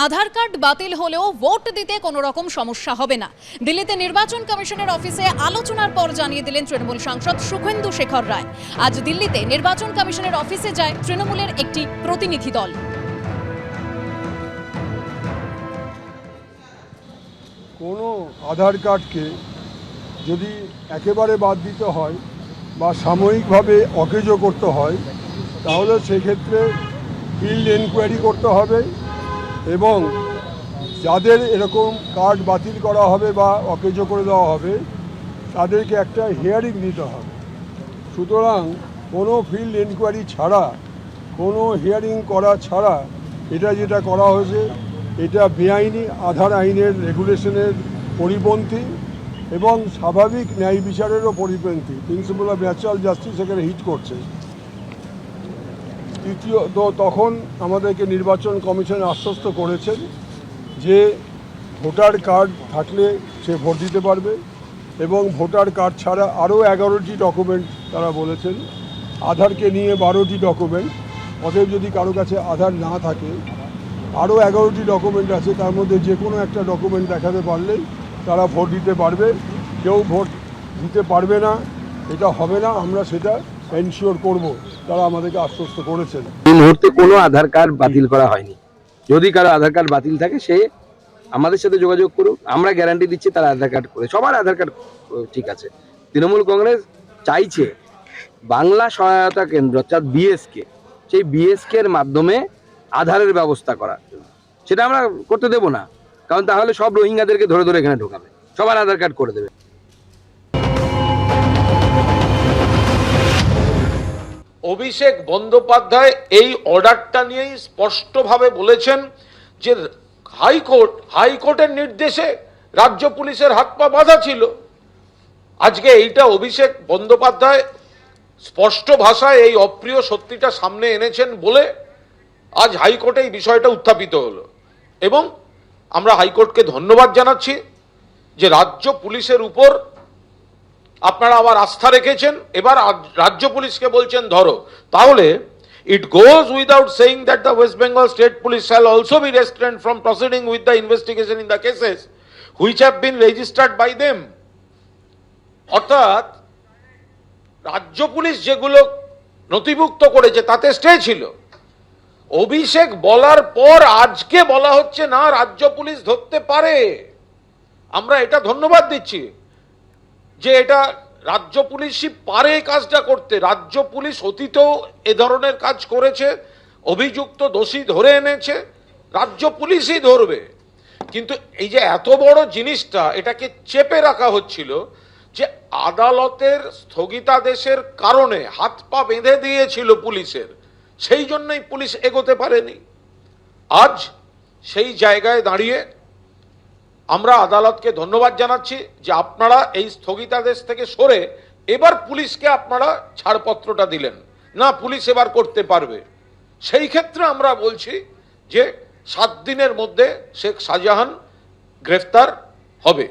আধার card বাতিল হলেও vote দিতে কোনো রকম সমস্যা হবে না। দিল্লিতে নির্বাচন কমিশনের অফিসে আলোচনার পর জানিয়ে দিলেন তৃণমূল সাংসদ সুখেন্দু শেখর রায়। আজ দিল্লিতে নির্বাচন কমিশনের অফিসে যায় তৃণমূলের একটি প্রতিনিধি দল। কোনো আধার কার্ডকে যদি একেবারে বাদ দিতে হয় বা সাময়িকভাবে অকেজো করতে হয়, তাহলে সেক্ষেত্রে ফিল্ড এনকোয়ারি করতে হবে এবং যাদের এরকম কার্ড বাতিল করা হবে বা অকেজো করে দেওয়া হবে তাদেরকে একটা হিয়ারিং দিতে হবে। সুতরাং কোনো ফিল্ড এনকোয়ারি ছাড়া, কোনো হিয়ারিং করা ছাড়া এটা যেটা করা হয়েছে এটা বেআইনি, আধার আইনের রেগুলেশনের পরিপন্থী এবং স্বাভাবিক ন্যায় বিচারেরও পরিপন্থী। প্রিন্সিপাল অফ ন্যাচারাল জাস্টিস এখানে হিট করছে। তৃতীয়ত, তখন আমাদেরকে নির্বাচন কমিশন আশ্বস্ত করেছেন যে ভোটার কার্ড থাকলে সে ভোট দিতে পারবে এবং ভোটার কার্ড ছাড়া আরও 11টি ডকুমেন্ট তারা বলেছেন, আধারকে নিয়ে 12টি ডকুমেন্ট। অতএব যদি কারো কাছে আধার না থাকে, আরও 11টি ডকুমেন্ট আছে, তার মধ্যে যে কোনো একটা ডকুমেন্ট দেখাতে পারলেই তারা ভোট দিতে পারবে। কেউ ভোট দিতে পারবে না, এটা হবে না, আমরা সেটা এনশিওর করব, তারা আমাদেরকে আশ্বস্ত করেছেন। এই মুহূর্তে কোনো আধার কার্ড বাতিল করা হয়নি। যদি কারো আধার কার্ড বাতিল থাকে সে আমাদের সাথে যোগাযোগ করুক, আমরা গ্যারান্টি দিচ্ছি তার আধার কার্ড করে, সবার আধার কার্ড ঠিক আছে। তৃণমূল কংগ্রেস চাইছে বাংলা সহায়তা কেন্দ্র অর্থাৎ বিএসকে, সেই বিএসকে এর মাধ্যমে আধারের ব্যবস্থা করা, সেটা আমরা করতে দেব না, কারণ তাহলে সব রোহিঙ্গাদেরকে ধরে ধরে এখানে ঢোকাবে, সবার আধার কার্ড করে দেবে। অভিষেক বন্দ্যোপাধ্যায় এই অর্ডারটা নিয়েই স্পষ্টভাবে বলেছেন যে হাইকোর্টের নির্দেশে রাজ্য পুলিশের হাত পা বাঁধা ছিল। আজকে এইটা অভিষেক বন্দ্যোপাধ্যায় স্পষ্ট ভাষায় এই অপ্রিয় সত্যিটা সামনে এনেছেন বলে আজ হাইকোর্টে এই বিষয়টা উত্থাপিত হলো এবং আমরা হাইকোর্টকে ধন্যবাদ জানাচ্ছি যে রাজ্য পুলিশের উপর আপনারা আবার আস্থা রেখেছেন। এবার রাজ্য পুলিশকে বলছেন ধরো। তাহলে it goes without saying that the West Bengal State Police shall also be restrained from proceeding with the investigation in the cases which have been registered by them. অর্থাৎ রাজ্য পুলিশ যেগুলো নথিভুক্ত করেছে তাতে স্টে ছিল। অভিষেক বলার পর আজকে বলা হচ্ছে না রাজ্য পুলিশ ধরতে পারে। আমরা এটা ধন্যবাদ দিচ্ছি যে এটা রাজ্য পুলিশই পারে কাজটা করতে। রাজ্য পুলিশ অতীতেও এ ধরনের কাজ করেছে, অভিযুক্ত দোষী ধরে এনেছে, রাজ্য পুলিশই ধরবে। কিন্তু এই যে এত বড় জিনিসটা, এটাকে চেপে রাখা হচ্ছিল যে আদালতের স্থগিতাদেশের কারণে হাত পা বেঁধে দিয়েছিল পুলিশের, সেই জন্যই পুলিশ এগোতে পারেনি। আজ সেই জায়গায় দাঁড়িয়ে আমরা আদালতকে ধন্যবাদ জানাচ্ছি যে আপনারা এই স্থগিতাদেশ থেকে সরে এবার পুলিশকে আপনারা ছাড়পত্রটা দিলেন, না পুলিশ এবার করতে পারবে। সেই ক্ষেত্রে আমরা বলছি যে 7 দিনের মধ্যে শেখ শাহজাহান গ্রেফতার হবে।